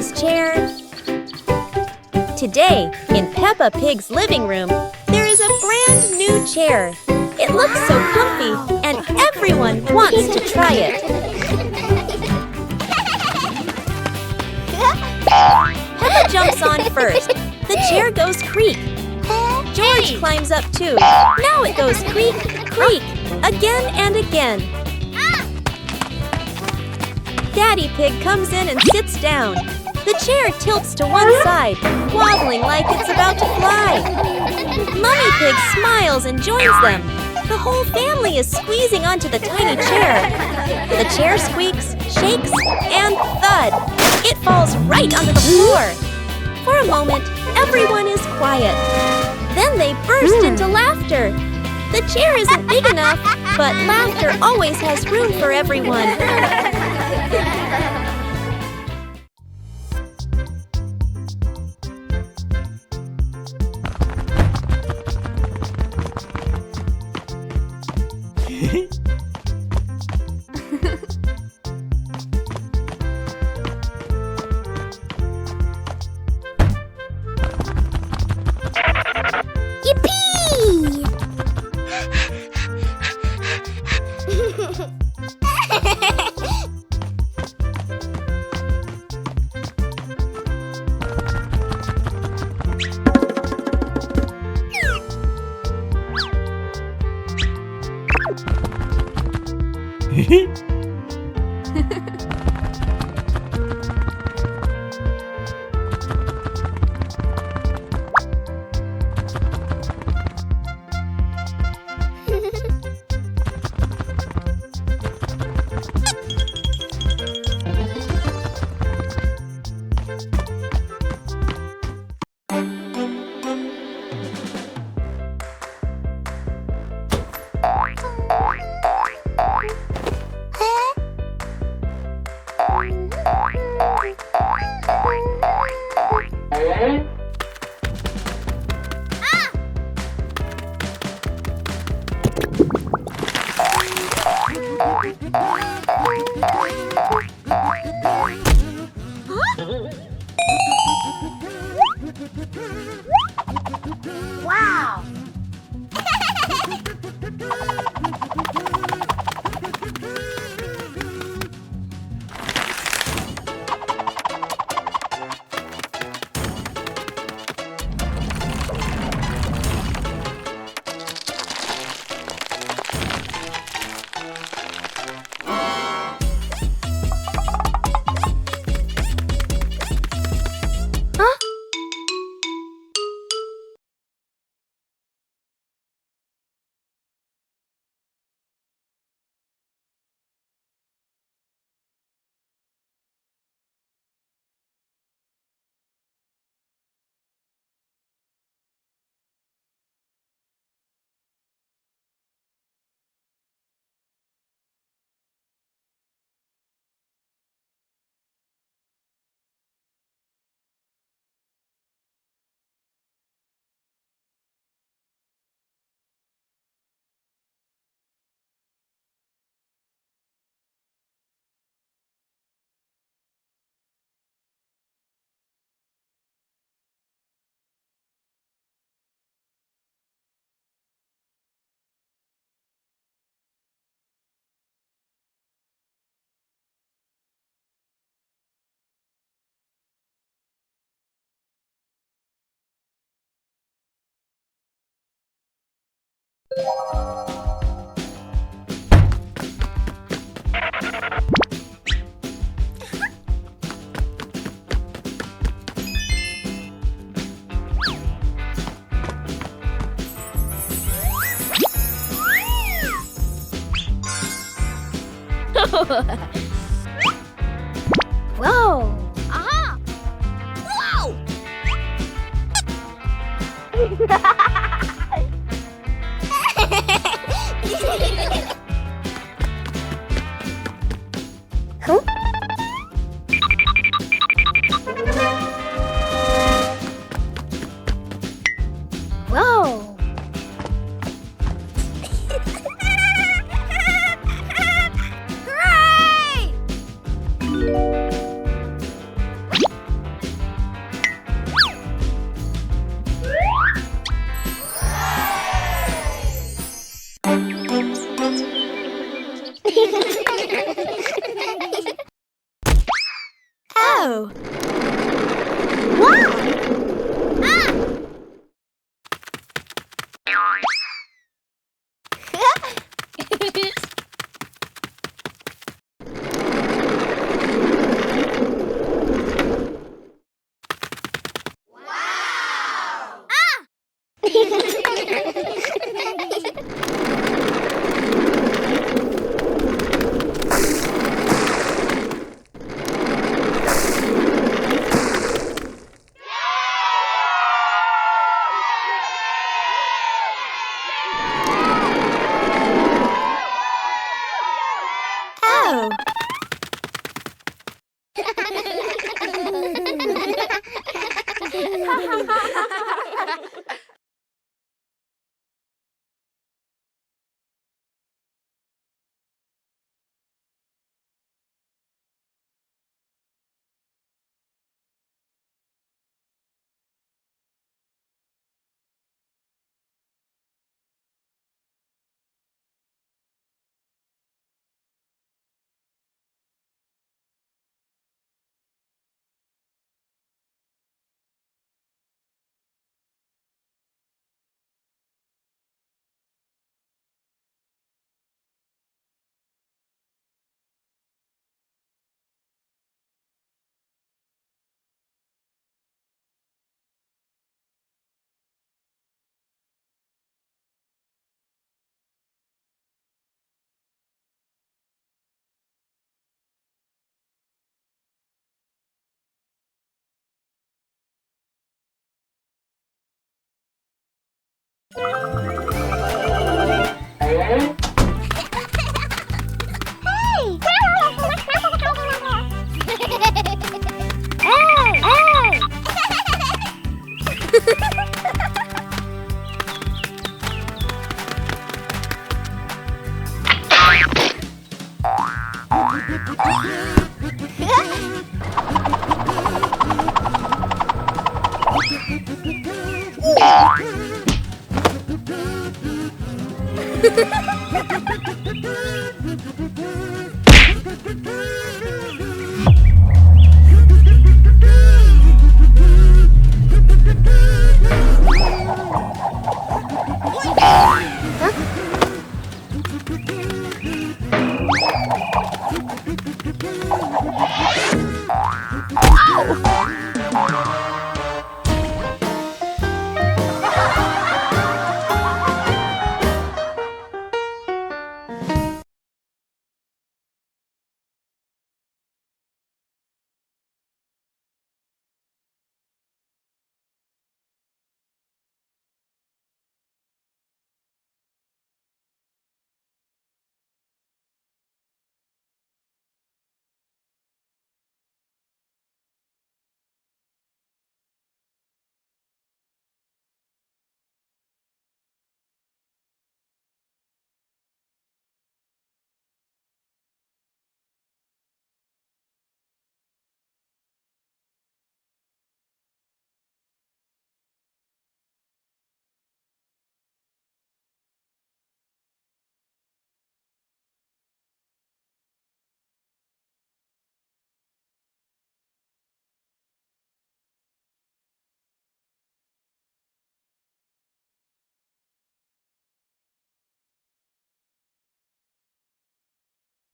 his chair. Today, in Peppa Pig's living room, there is a brand new chair. It looks so comfy, and everyone wants to try it. Peppa jumps on first. The chair goes creak. George climbs up too. Now it goes creak, creak, again and again. Daddy Pig comes in and sits down. The chair tilts to one side, wobbling like it's about to fly. Mummy Pig smiles and joins them. The whole family is squeezing onto the tiny chair. The chair squeaks, shakes, and thud. It falls right onto the floor. For a moment, everyone is quiet. Then they burst into laughter. The chair isn't big enough, but laughter always has room for everyone. Wow! Whoa! Aha! Whoa! Huh? Whoa! Hooray! Oh! Wow! Oh!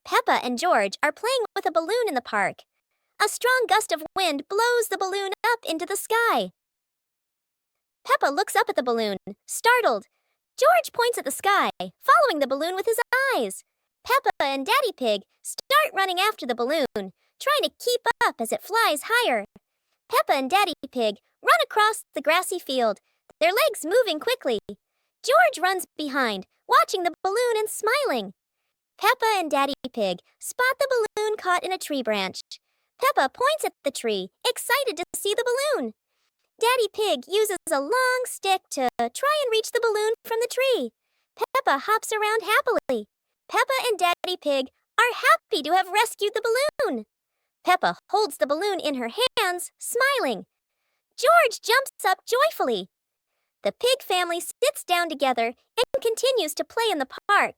Peppa and George are playing with a balloon in the park. A strong gust of wind blows the balloon up into the sky. Peppa looks up at the balloon, startled. George points at the sky, following the balloon with his eyes. Peppa and Daddy Pig start running after the balloon, trying to keep up as it flies higher. Peppa and Daddy Pig run across the grassy field, their legs moving quickly. George runs behind, watching the balloon and smiling. Peppa and Daddy Pig spot the balloon caught in a tree branch. Peppa points at the tree, excited to see the balloon. Daddy Pig uses a long stick to try and reach the balloon from the tree. Peppa hops around happily. Peppa and Daddy Pig are happy to have rescued the balloon. Peppa holds the balloon in her hands, smiling. George jumps up joyfully. The pig family sits down together and continues to play in the park.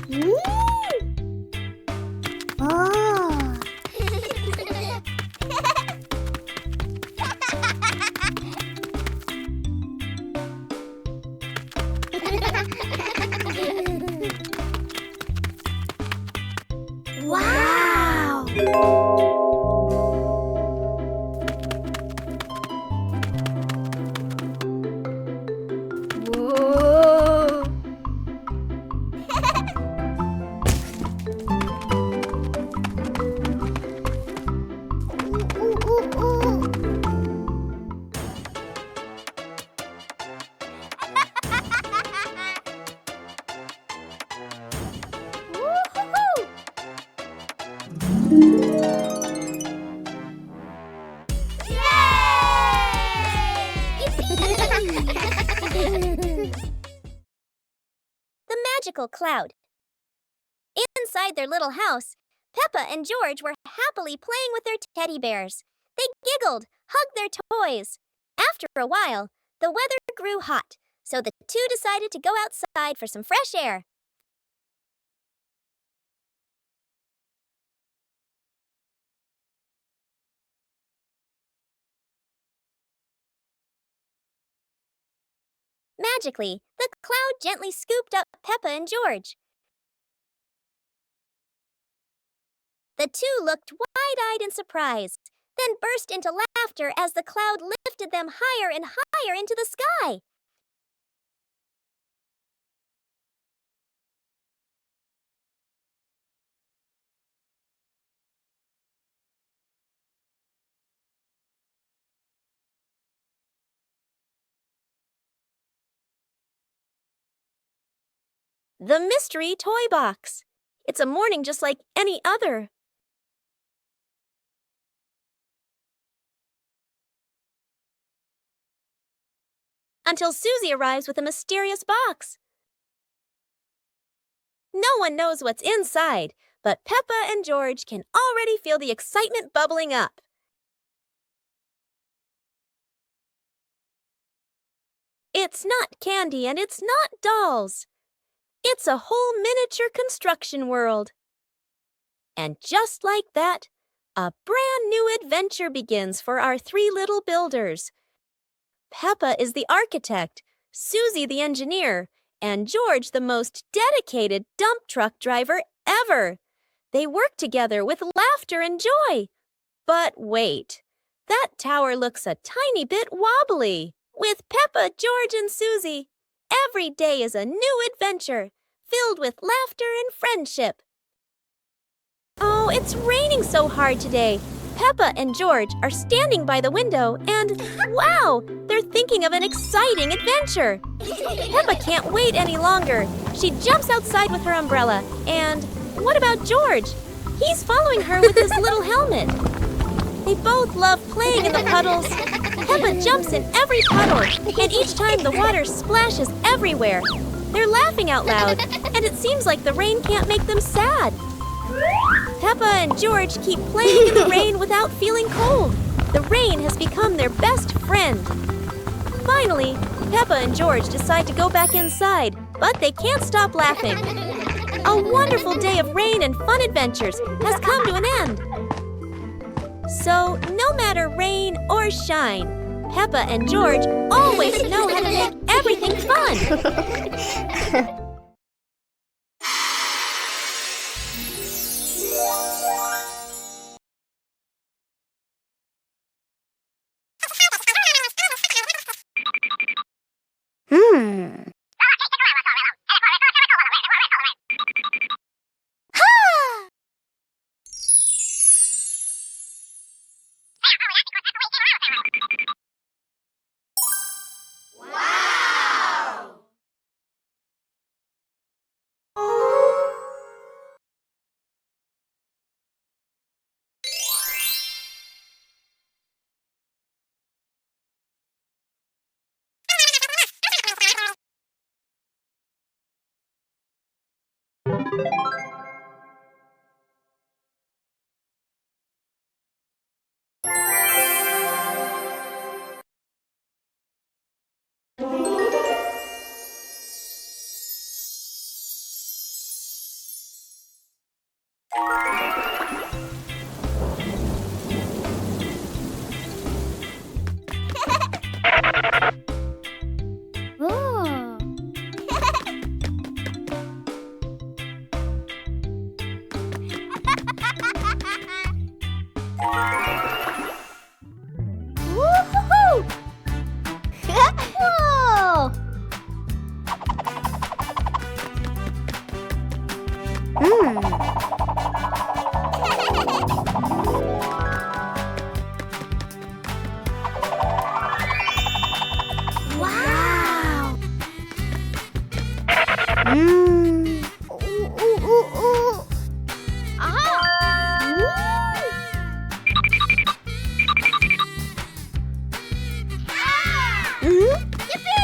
Oh. Wow! Whoa! The magical cloud. Inside their little house, Peppa and George were happily playing with their teddy bears. They giggled, hugged their toys. After a while, the weather grew hot, so the two decided to go outside for some fresh air. Magically, the cloud gently scooped up Peppa and George. The two looked wide-eyed in surprise, then burst into laughter as the cloud lifted them higher and higher into the sky. The mystery toy box. It's a morning just like any other. Until Susie arrives with a mysterious box. No one knows what's inside, but Peppa and George can already feel the excitement bubbling up. It's not candy and it's not dolls. It's a whole miniature construction world. And just like that, a brand new adventure begins for our three little builders. Peppa is the architect, Susie the engineer, and George the most dedicated dump truck driver ever. They work together with laughter and joy. But wait, that tower looks a tiny bit wobbly. With Peppa, George, and Susie, every day is a new adventure, filled with laughter and friendship. Oh, it's raining so hard today. Peppa and George are standing by the window and, wow, they're thinking of an exciting adventure. Peppa can't wait any longer. She jumps outside with her umbrella. And what about George? He's following her with his little helmet. They both love playing in the puddles. Peppa jumps in every puddle, and each time the water splashes everywhere. They're laughing out loud, and it seems like the rain can't make them sad. Peppa and George keep playing in the rain without feeling cold. The rain has become their best friend. Finally, Peppa and George decide to go back inside, but they can't stop laughing. A wonderful day of rain and fun adventures has come to an end. So, no matter rain or shine, Peppa and George always know how to make everything fun. Wow! Ooh, ooh, ooh, ooh. Yippee!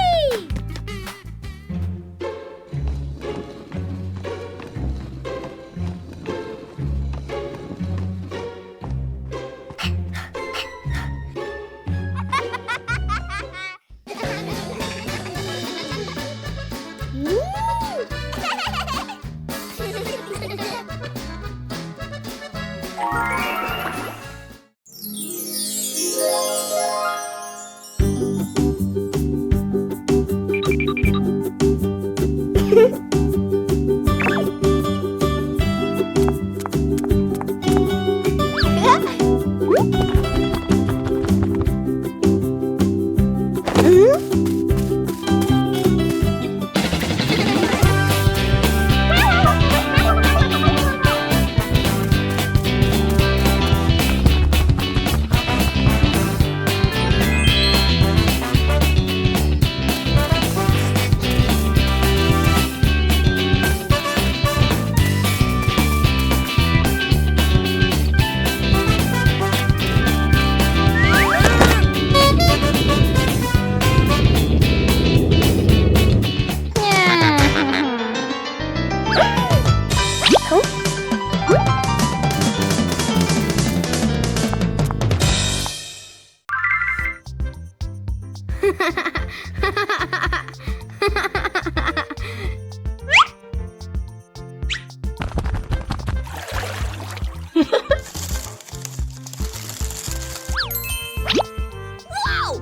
Whoa!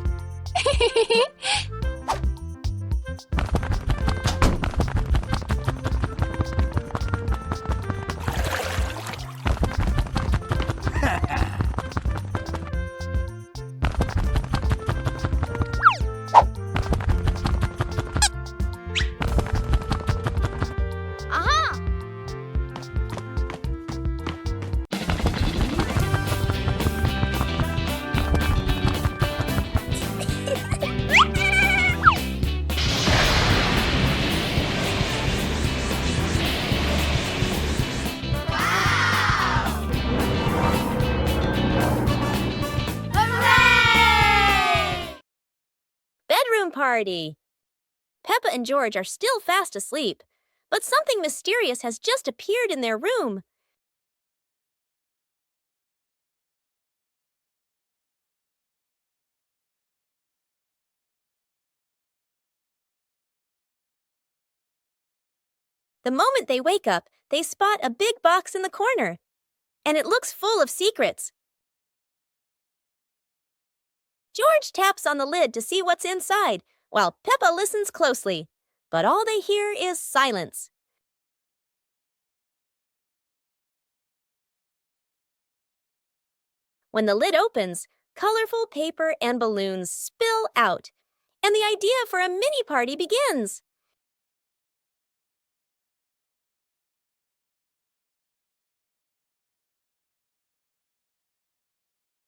Bedroom party! Peppa and George are still fast asleep, but something mysterious has just appeared in their room. The moment they wake up, they spot a big box in the corner, and it looks full of secrets. George taps on the lid to see what's inside, while Peppa listens closely, but all they hear is silence. When the lid opens, colorful paper and balloons spill out, and the idea for a mini party begins.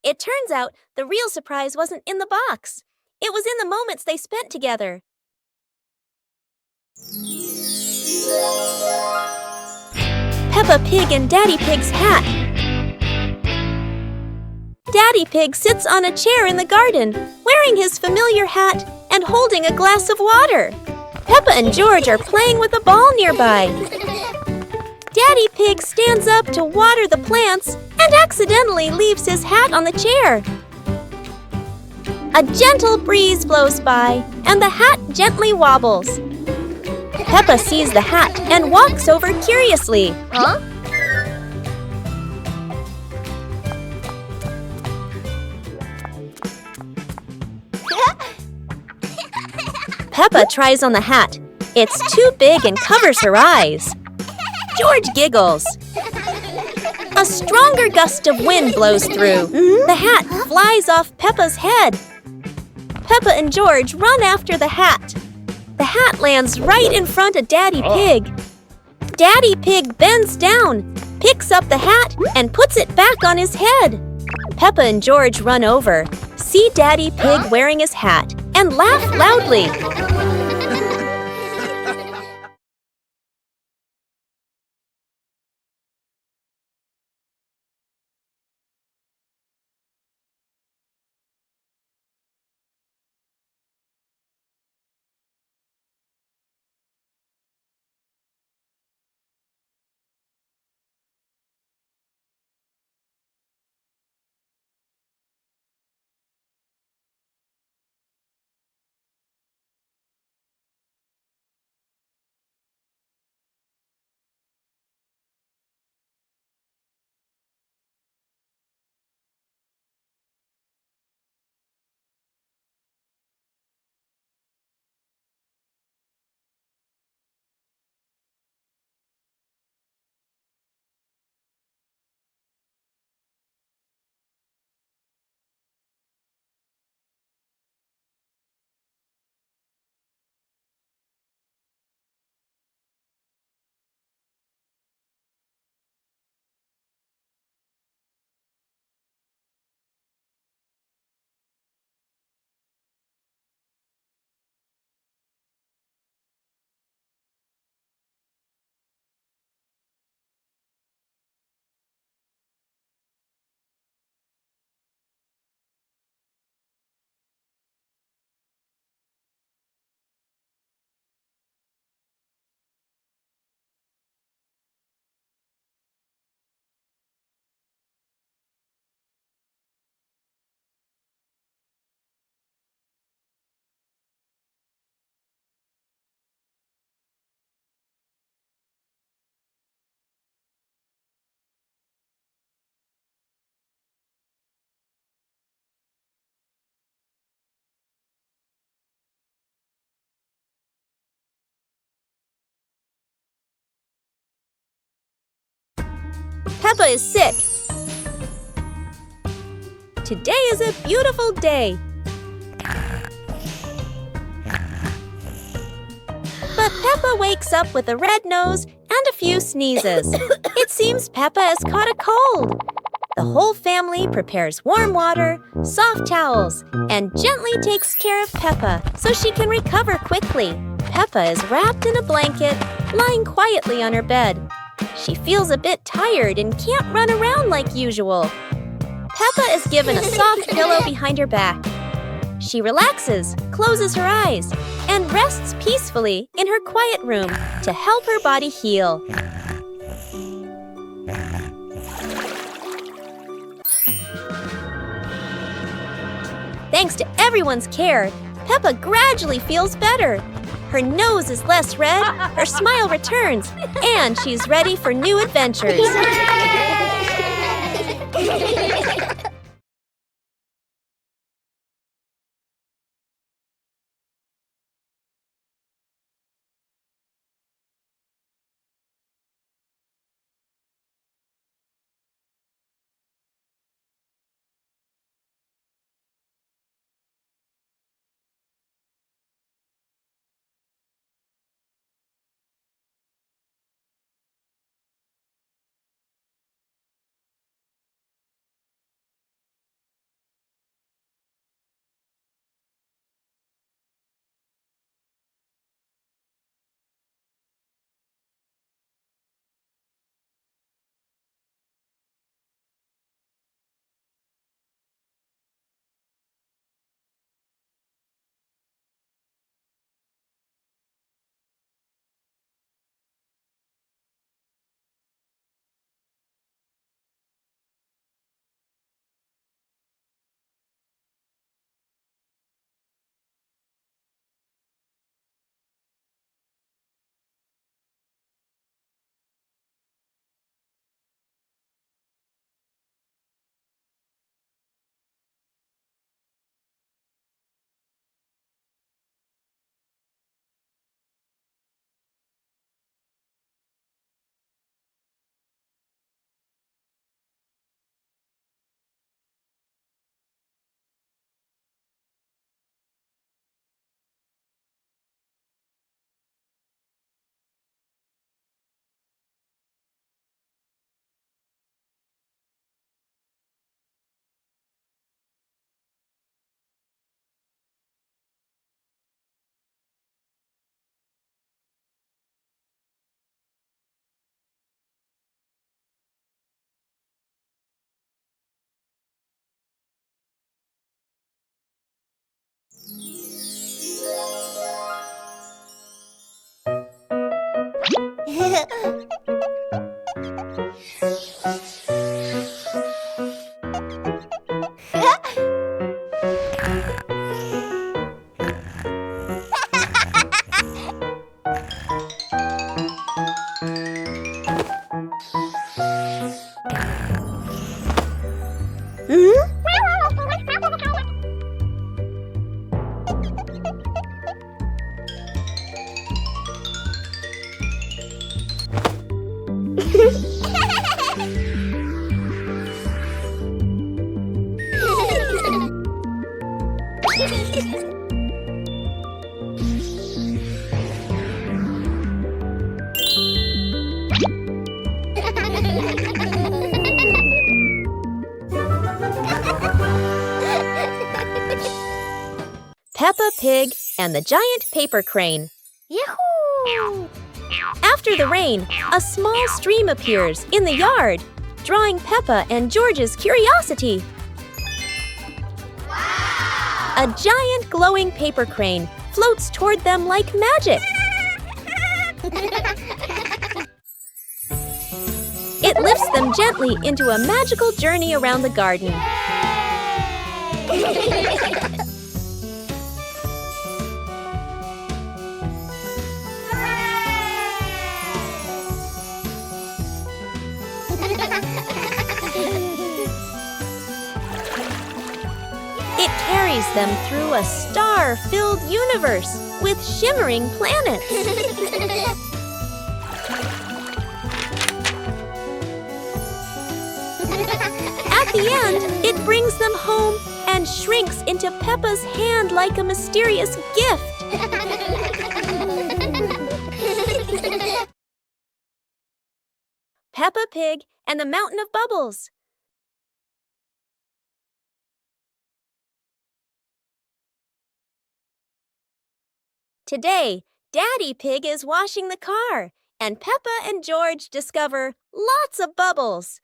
It turns out the real surprise wasn't in the box. It was in the moments they spent together. Peppa Pig and Daddy Pig's hat. Daddy Pig sits on a chair in the garden, wearing his familiar hat and holding a glass of water. Peppa and George are playing with a ball nearby. Daddy Pig stands up to water the plants and accidentally leaves his hat on the chair. A gentle breeze blows by, and the hat gently wobbles. Peppa sees the hat and walks over curiously. Huh? Peppa tries on the hat. It's too big and covers her eyes. George giggles. A stronger gust of wind blows through. The hat flies off Peppa's head. Peppa and George run after the hat. The hat lands right in front of Daddy Pig. Daddy Pig bends down, picks up the hat, and puts it back on his head. Peppa and George run over, see Daddy Pig wearing his hat, and laugh loudly. Peppa is sick. Today is a beautiful day. But Peppa wakes up with a red nose and a few sneezes. It seems Peppa has caught a cold. The whole family prepares warm water, soft towels, and gently takes care of Peppa so she can recover quickly. Peppa is wrapped in a blanket, lying quietly on her bed. She feels a bit tired and can't run around like usual. Peppa is given a soft pillow behind her back. She relaxes, closes her eyes, and rests peacefully in her quiet room to help her body heal. Thanks to everyone's care, Peppa gradually feels better. Her nose is less red, her smile returns, and she's ready for new adventures. Peppa Pig and the Giant Paper Crane. Yahoo! After the rain, a small stream appears in the yard, drawing Peppa and George's curiosity. Wow! A giant glowing paper crane floats toward them like magic. It lifts them gently into a magical journey around the garden. It carries them through a star-filled universe with shimmering planets. At the end, it brings them home and shrinks into Peppa's hand like a mysterious gift. Peppa Pig and the Mountain of Bubbles. Today, Daddy Pig is washing the car, and Peppa and George discover lots of bubbles.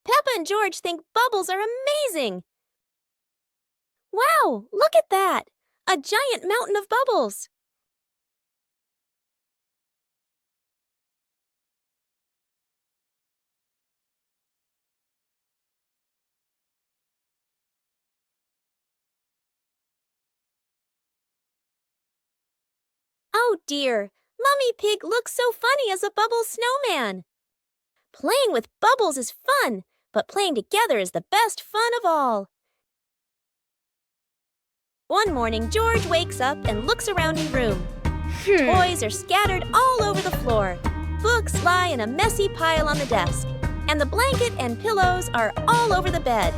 Peppa and George think bubbles are amazing. Wow, look at that! A giant mountain of bubbles. Oh dear, Mummy Pig looks so funny as a bubble snowman. Playing with bubbles is fun, but playing together is the best fun of all. One morning, George wakes up and looks around his room. Toys are scattered all over the floor. Books lie in a messy pile on the desk, and the blanket and pillows are all over the bed.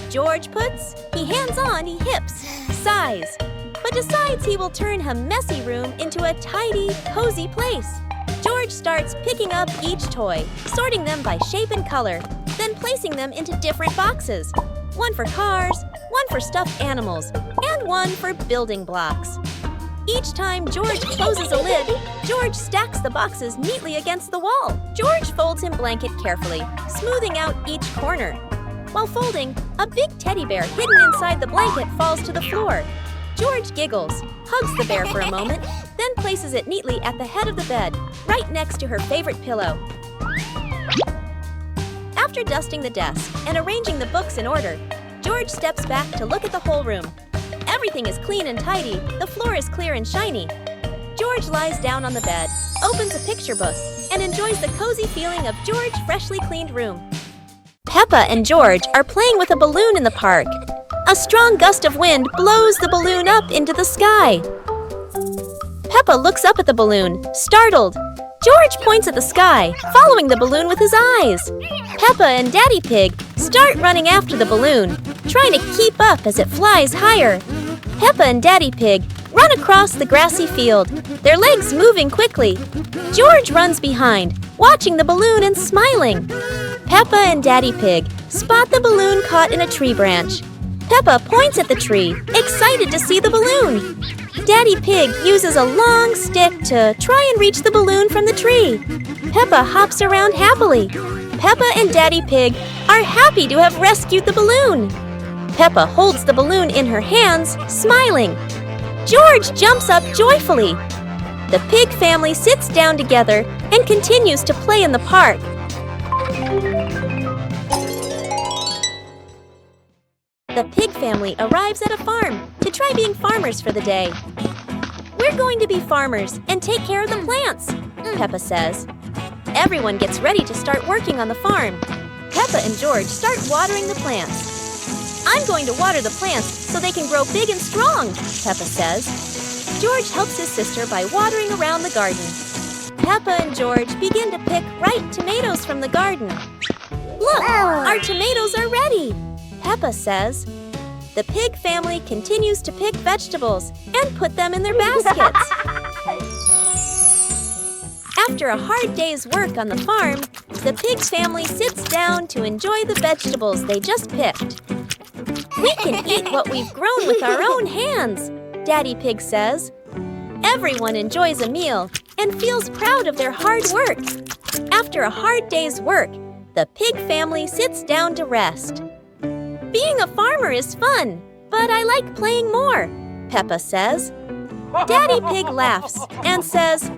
George puts, he hands on, he hips, sighs, but decides he will turn a messy room into a tidy, cozy place. George starts picking up each toy, sorting them by shape and color, then placing them into different boxes. One for cars, one for stuffed animals, and one for building blocks. Each time George closes a lid, George stacks the boxes neatly against the wall. George folds his blanket carefully, smoothing out each corner. While folding, a big teddy bear hidden inside the blanket falls to the floor. George giggles, hugs the bear for a moment, then places it neatly at the head of the bed, right next to her favorite pillow. After dusting the desk and arranging the books in order, George steps back to look at the whole room. Everything is clean and tidy, the floor is clear and shiny. George lies down on the bed, opens a picture book, and enjoys the cozy feeling of George's freshly cleaned room. Peppa and George are playing with a balloon in the park. A strong gust of wind blows the balloon up into the sky. Peppa looks up at the balloon, startled. George points at the sky, following the balloon with his eyes. Peppa and Daddy Pig start running after the balloon, trying to keep up as it flies higher. Peppa and Daddy Pig run across the grassy field, their legs moving quickly. George runs behind, watching the balloon and smiling. Peppa and Daddy Pig spot the balloon caught in a tree branch. Peppa points at the tree, excited to see the balloon. Daddy Pig uses a long stick to try and reach the balloon from the tree. Peppa hops around happily. Peppa and Daddy Pig are happy to have rescued the balloon. Peppa holds the balloon in her hands, smiling. George jumps up joyfully. The pig family sits down together and continues to play in the park. The pig family arrives at a farm to try being farmers for the day. We're going to be farmers and take care of the plants, Peppa says. Everyone gets ready to start working on the farm. Peppa and George start watering the plants. I'm going to water the plants so they can grow big and strong, Peppa says. George helps his sister by watering around the garden. Peppa and George begin to pick ripe tomatoes from the garden. Look, our tomatoes are ready, Peppa says. The pig family continues to pick vegetables and put them in their baskets. After a hard day's work on the farm, the pig family sits down to enjoy the vegetables they just picked. We can eat what we've grown with our own hands, Daddy Pig says. Everyone enjoys a meal and feels proud of their hard work. After a hard day's work, the pig family sits down to rest. Being a farmer is fun, but I like playing more, Peppa says. Daddy Pig laughs and says,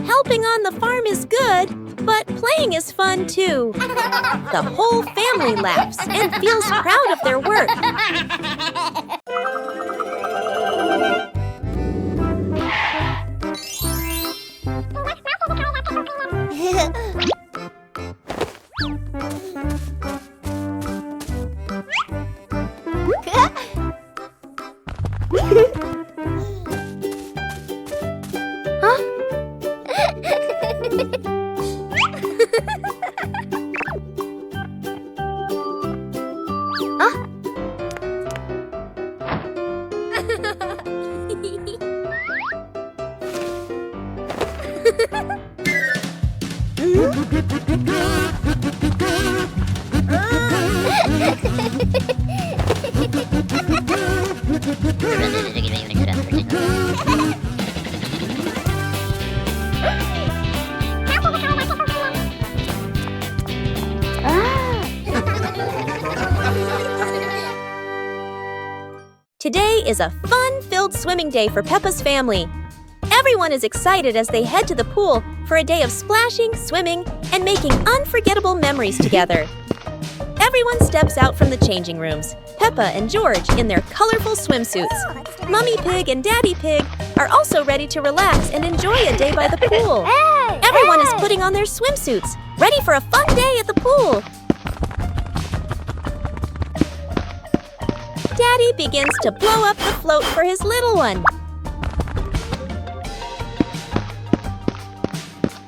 helping on the farm is good, but playing is fun too. The whole family laughs and feels proud of their work. Today is a fun-filled swimming day for Peppa's family. Everyone is excited as they head to the pool for a day of splashing, swimming, and making unforgettable memories together. Everyone steps out from the changing rooms, Peppa and George in their colorful swimsuits. Mummy Pig and Daddy Pig are also ready to relax and enjoy a day by the pool. Everyone is putting on their swimsuits, ready for a fun day at the pool. Daddy begins to blow up the float for his little one.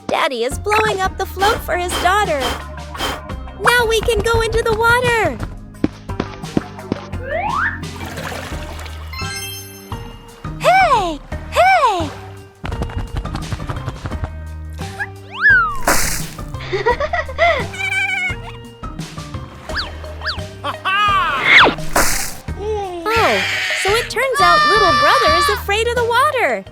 Daddy is blowing up the float for his daughter. Now we can go into the water. Hey! Hey! Oh, so it turns out little brother is afraid of the water.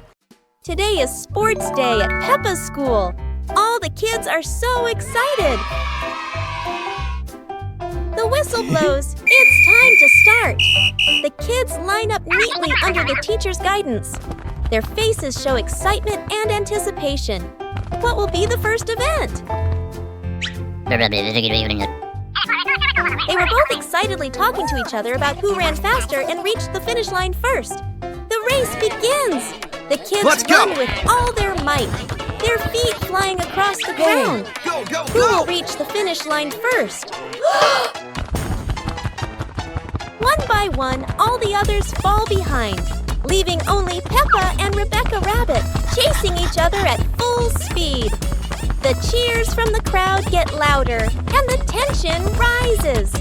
Today is sports day at Peppa's school. All the kids are so excited. The whistle blows. It's time to start. The kids line up neatly under the teacher's guidance. Their faces show excitement and anticipation. What will be the first event? They were both excitedly talking to each other about who ran faster and reached the finish line first. The race begins. The kids run with all their might, their feet flying across the ground. Who will reach the finish line first? One by one, all the others fall behind, leaving only Peppa and Rebecca Rabbit chasing each other at full speed. The cheers from the crowd get louder, and the tension rises.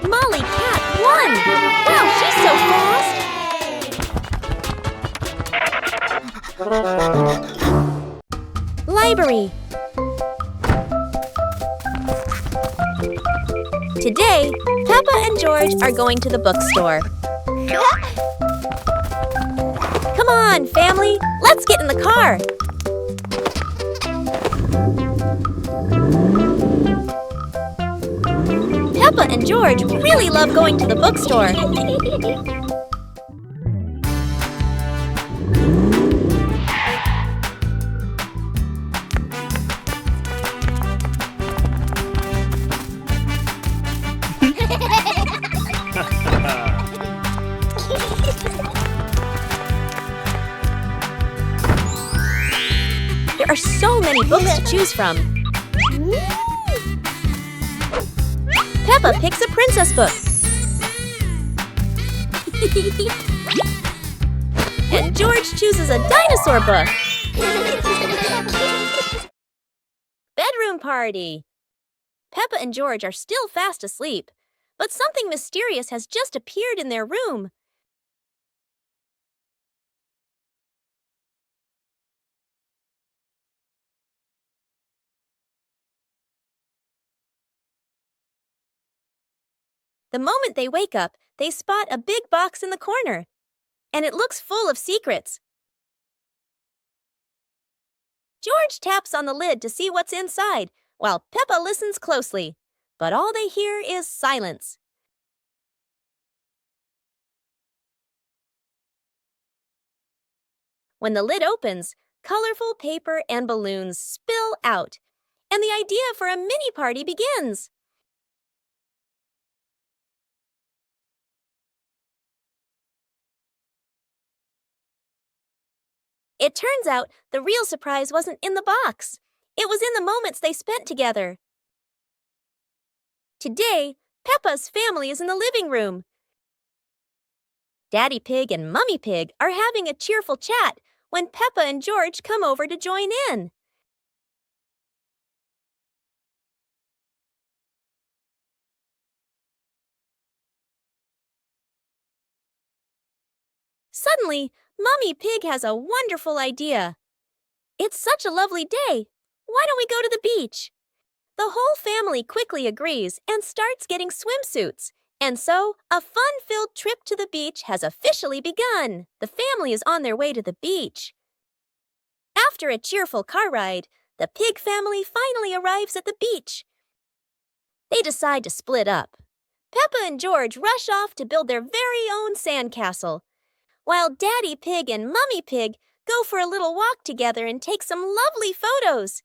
Molly Cat won! Wow, she's so fast! Library. Today, Peppa and George are going to the bookstore. Come on, family, let's get in the car. Peppa and George really love going to the bookstore. There are so many books to choose from. Peppa picks a princess book. And George chooses a dinosaur book. Bedroom party. Peppa and George are still fast asleep, but something mysterious has just appeared in their room. The moment they wake up, they spot a big box in the corner, and it looks full of secrets. George taps on the lid to see what's inside, while Peppa listens closely, but all they hear is silence. When the lid opens, colorful paper and balloons spill out, and the idea for a mini party begins. It turns out the real surprise wasn't in the box. It was in the moments they spent together. Today, Peppa's family is in the living room. Daddy Pig and Mummy Pig are having a cheerful chat when Peppa and George come over to join in. Suddenly, Mummy Pig has a wonderful idea. It's such a lovely day. Why don't we go to the beach? The whole family quickly agrees and starts getting swimsuits. And so, a fun-filled trip to the beach has officially begun. The family is on their way to the beach. After a cheerful car ride, the Pig family finally arrives at the beach. They decide to split up. Peppa and George rush off to build their very own sandcastle, while Daddy Pig and Mummy Pig go for a little walk together and take some lovely photos.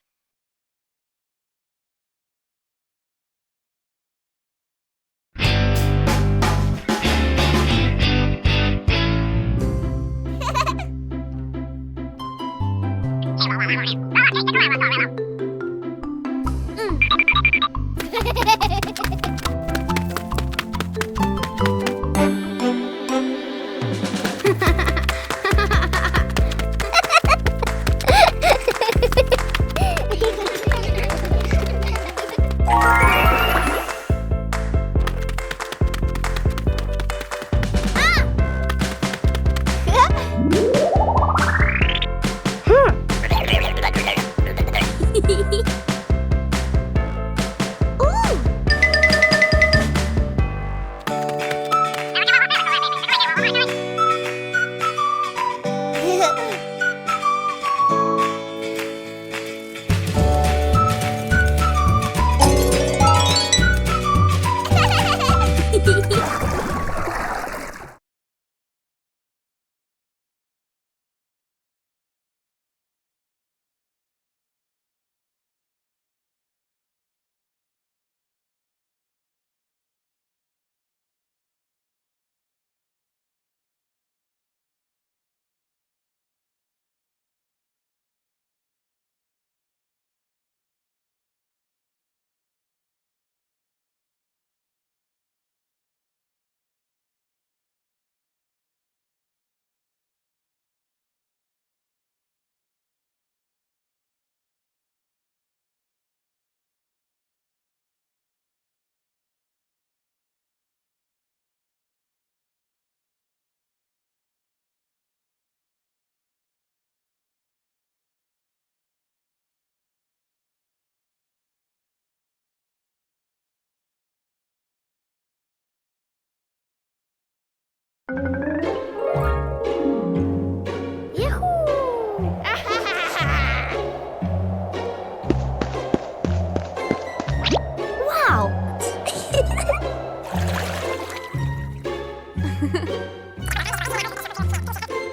Wow!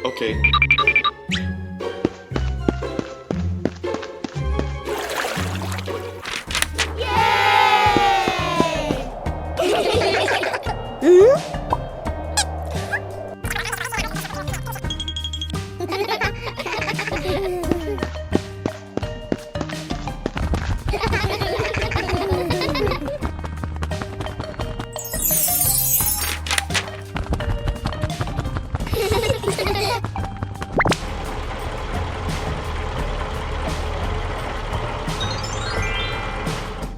Okay.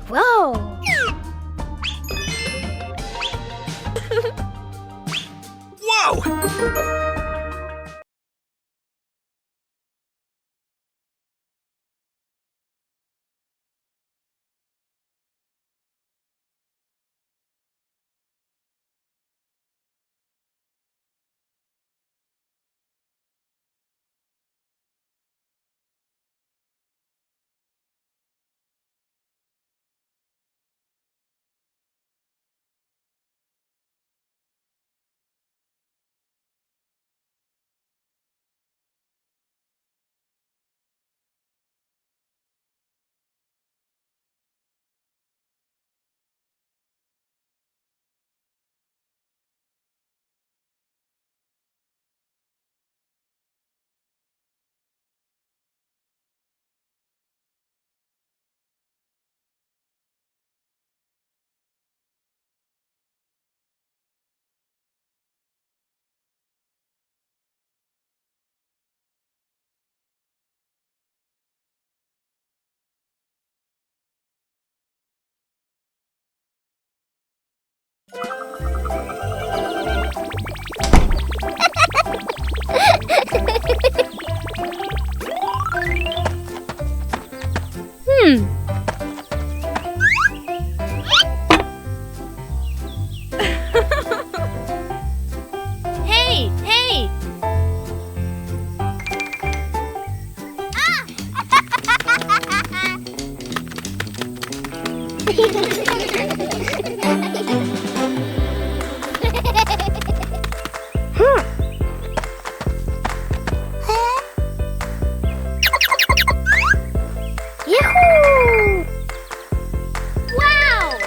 Whoa! Whoa! Hey, hey! Yahoo! Wow!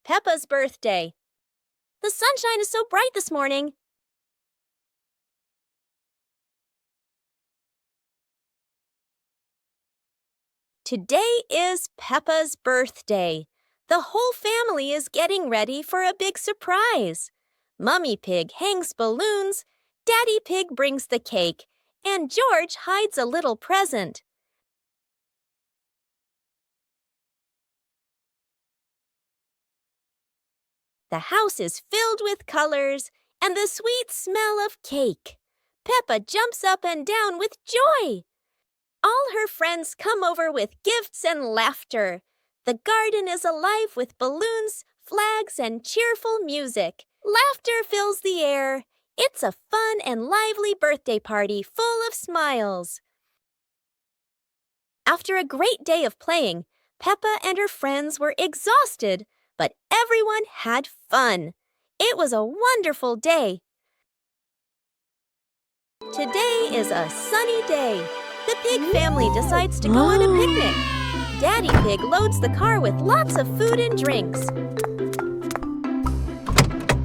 Peppa's birthday. The sunshine is so bright this morning. Today is Peppa's birthday. The whole family is getting ready for a big surprise. Mummy Pig hangs balloons, Daddy Pig brings the cake, and George hides a little present. The house is filled with colors and the sweet smell of cake. Peppa jumps up and down with joy. All her friends come over with gifts and laughter. The garden is alive with balloons, flags, and cheerful music. Laughter fills the air. It's a fun and lively birthday party full of smiles. After a great day of playing, Peppa and her friends were exhausted, but everyone had fun. It was a wonderful day. Today is a sunny day. The pig family decides to go on a picnic. Daddy Pig loads the car with lots of food and drinks.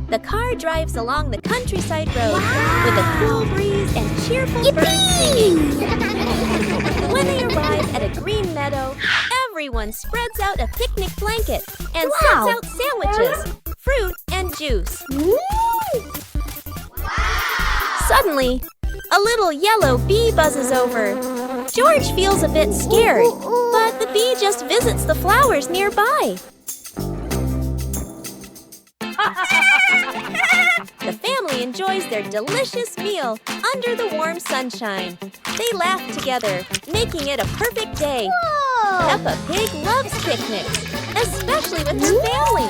The car drives along the countryside road with a cool breeze and cheerful birds singing. When they arrive at a green meadow, everyone spreads out a picnic blanket and sets out sandwiches, fruit, and juice. Suddenly, a little yellow bee buzzes over. George feels a bit scared, but the bee just visits the flowers nearby. The family enjoys their delicious meal under the warm sunshine. They laugh together, making it a perfect day. Whoa. Peppa Pig loves picnics, especially with her family.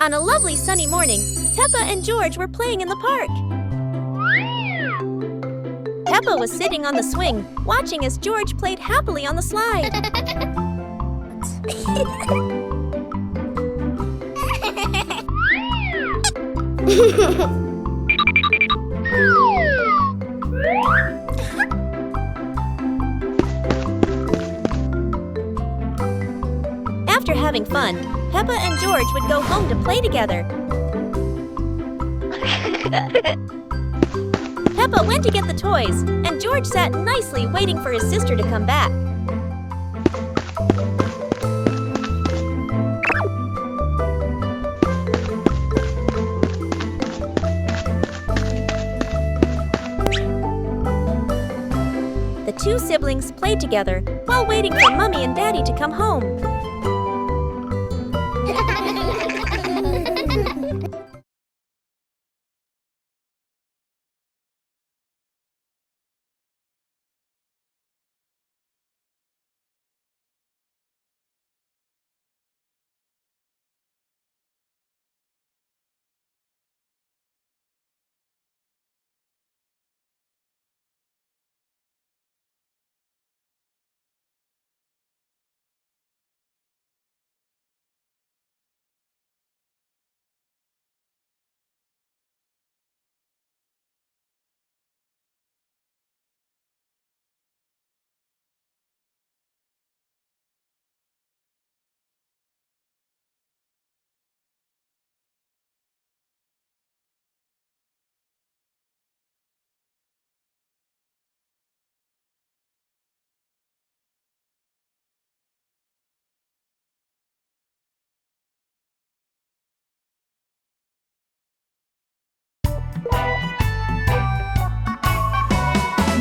On a lovely sunny morning, Peppa and George were playing in the park. Peppa was sitting on the swing, watching as George played happily on the slide. After having fun, Peppa and George would go home to play together. Peppa went to get the toys, and George sat nicely waiting for his sister to come back. The two siblings played together while waiting for Mommy and Daddy to come home.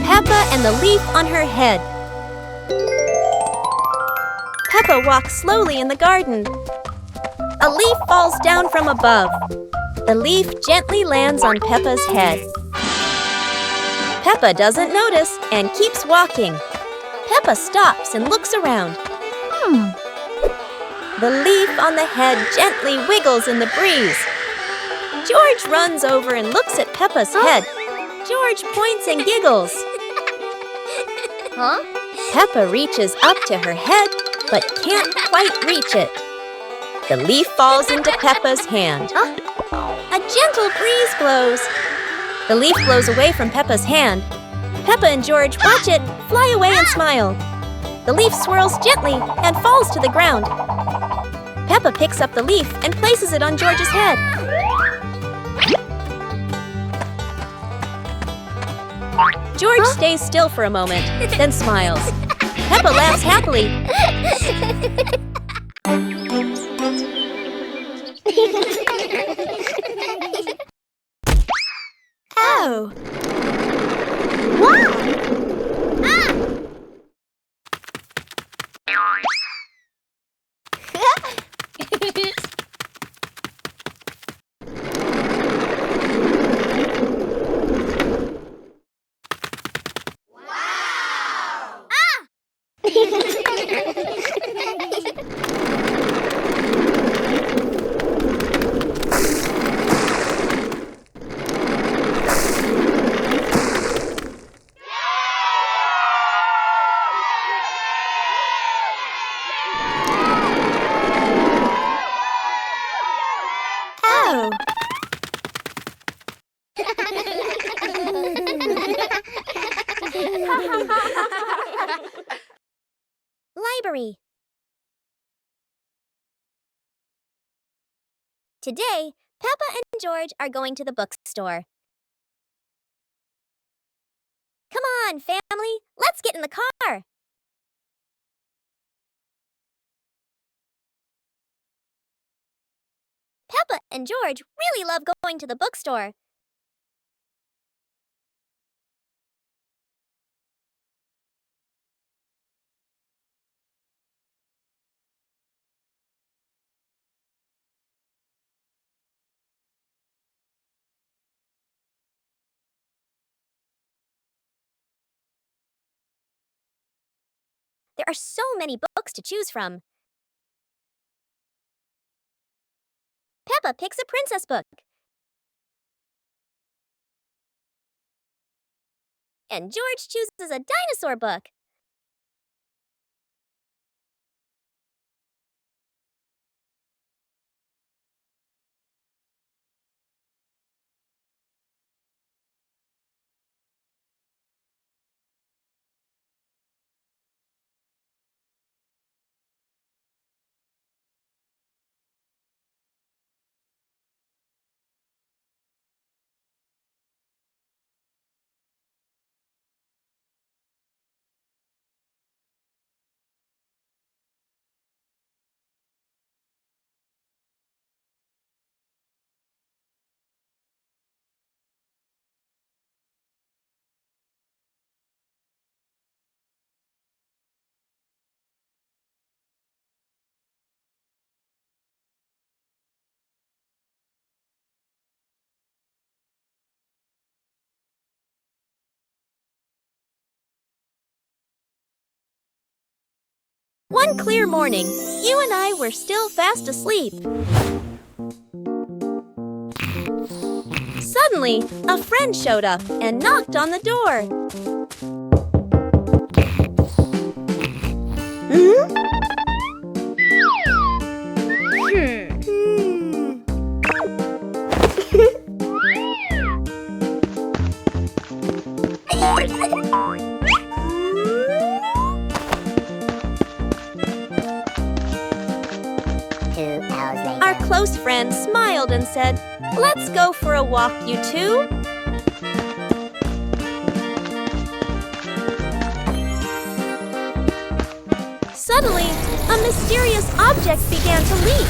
Peppa and the leaf on her head. Peppa walks slowly in the garden. A leaf falls down from above. The leaf gently lands on Peppa's head. Peppa doesn't notice and keeps walking. Peppa stops and looks around. The leaf on the head gently wiggles in the breeze. George runs over and looks at Peppa's head. George points and giggles. Peppa reaches up to her head, but can't quite reach it. The leaf falls into Peppa's hand. A gentle breeze blows. The leaf blows away from Peppa's hand. Peppa and George watch it fly away and smile. The leaf swirls gently and falls to the ground. Peppa picks up the leaf and places it on George's head. George stays still for a moment, then smiles. Peppa laughs happily. Oh! Wow! Oh! Library. Today, Peppa and George are going to the bookstore. Come on, family, let's get in the car. Peppa and George really love going to the bookstore. There are so many books to choose from. Peppa picks a princess book. And George chooses a dinosaur book. One clear morning, you and I were still fast asleep. Suddenly, a friend showed up and knocked on the door. Our close friend smiled and said, "Let's go for a walk, you two." Suddenly, a mysterious object began to leap.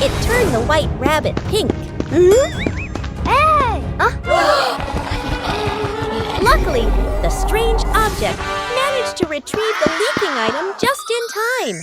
It turned the white rabbit pink. Hey! Luckily, the strange object managed to retrieve the leaking item just in time.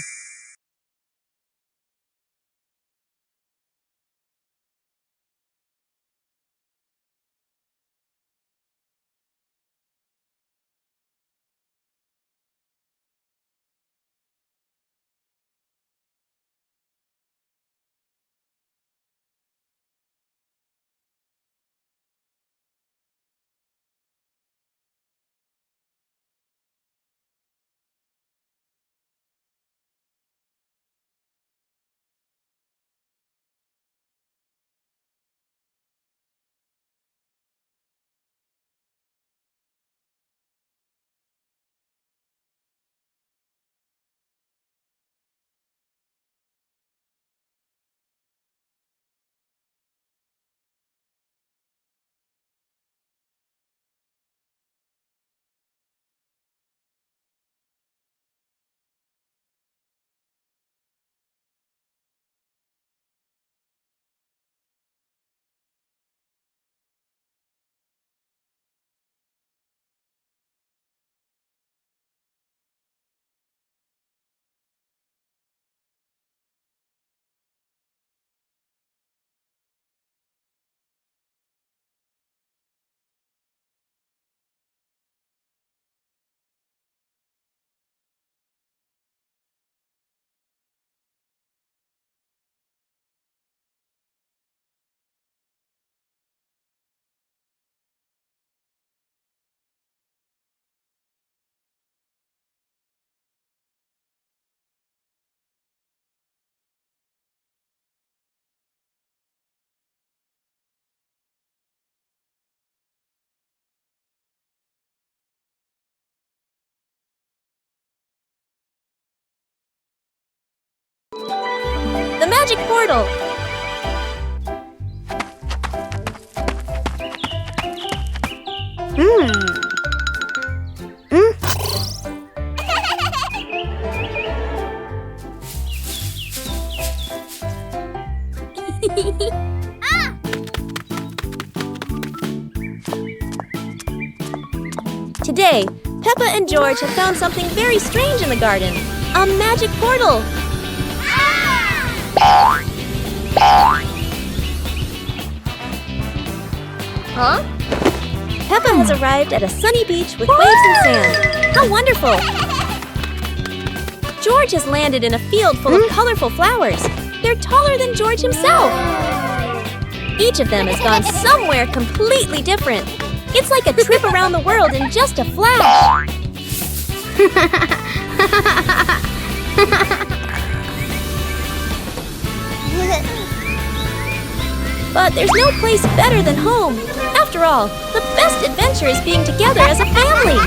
magic portal. Today, Peppa and George have found something very strange in the garden. A magic portal. Huh? Peppa has arrived at a sunny beach with waves and sand. How wonderful! George has landed in a field full of colorful flowers. They're taller than George himself. Each of them has gone somewhere completely different. It's like a trip around the world in just a flash. But there's no place better than home. After all, the best adventure is being together as a family.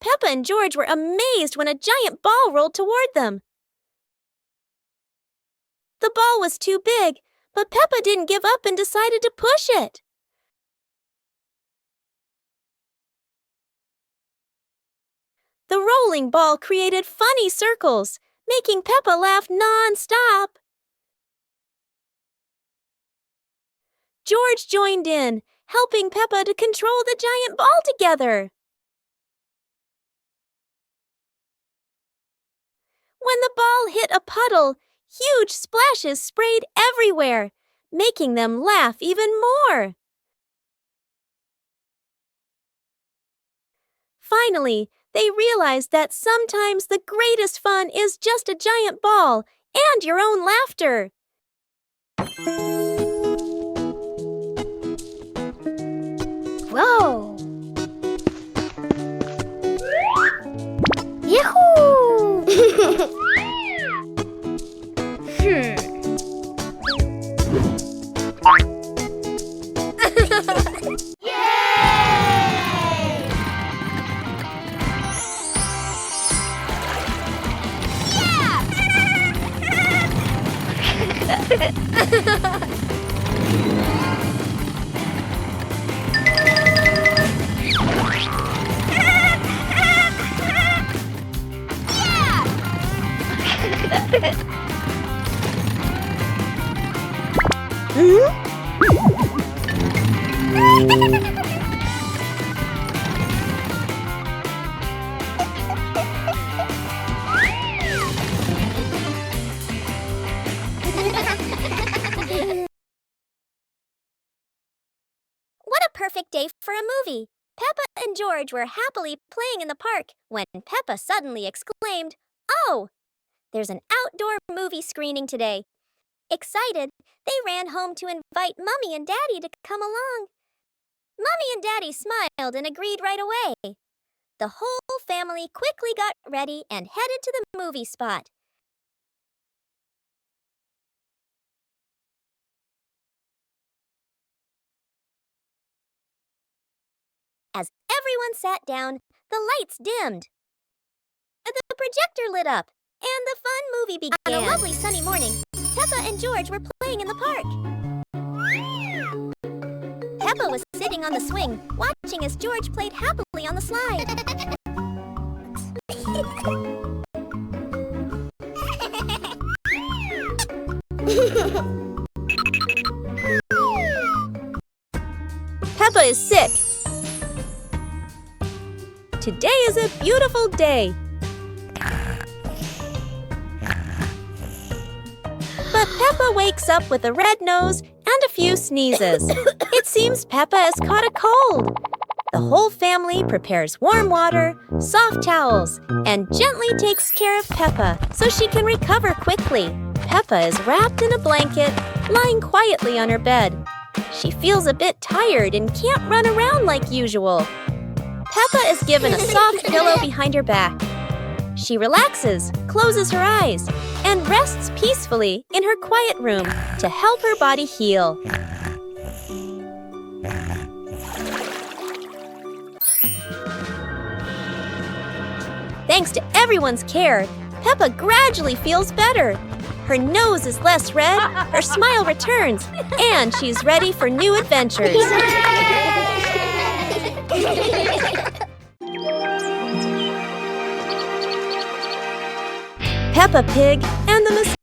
Peppa and George were amazed when a giant ball rolled toward them. The ball was too big, but Peppa didn't give up and decided to push it. The rolling ball created funny circles, making Peppa laugh non-stop. George joined in, helping Peppa to control the giant ball together. When the ball hit a puddle, huge splashes sprayed everywhere, making them laugh even more. Finally, they realized that sometimes the greatest fun is just a giant ball and your own laughter. Whoa! Yahoo! What a perfect day for a movie! Peppa and George were happily playing in the park when Peppa suddenly exclaimed, "Oh! There's an outdoor movie screening today." Excited, they ran home to invite Mummy and Daddy to come along. Mummy and Daddy smiled and agreed right away. The whole family quickly got ready and headed to the movie spot. As everyone sat down, the lights dimmed. The projector lit up, and the fun movie began. On a lovely sunny morning, Peppa and George were playing in the park. Peppa was sitting sitting on the swing, watching as George played happily on the slide. Peppa is sick. Today is a beautiful day. But Peppa wakes up with a red nose and a few sneezes. It seems Peppa has caught a cold. The whole family prepares warm water, soft towels, and gently takes care of Peppa so she can recover quickly. Peppa is wrapped in a blanket, lying quietly on her bed. She feels a bit tired and can't run around like usual. Peppa is given a soft pillow behind her back. She relaxes, closes her eyes, and rests peacefully in her quiet room to help her body heal. Thanks to everyone's care, Peppa gradually feels better. Her nose is less red, her smile returns, and she's ready for new adventures. Peppa Pig and the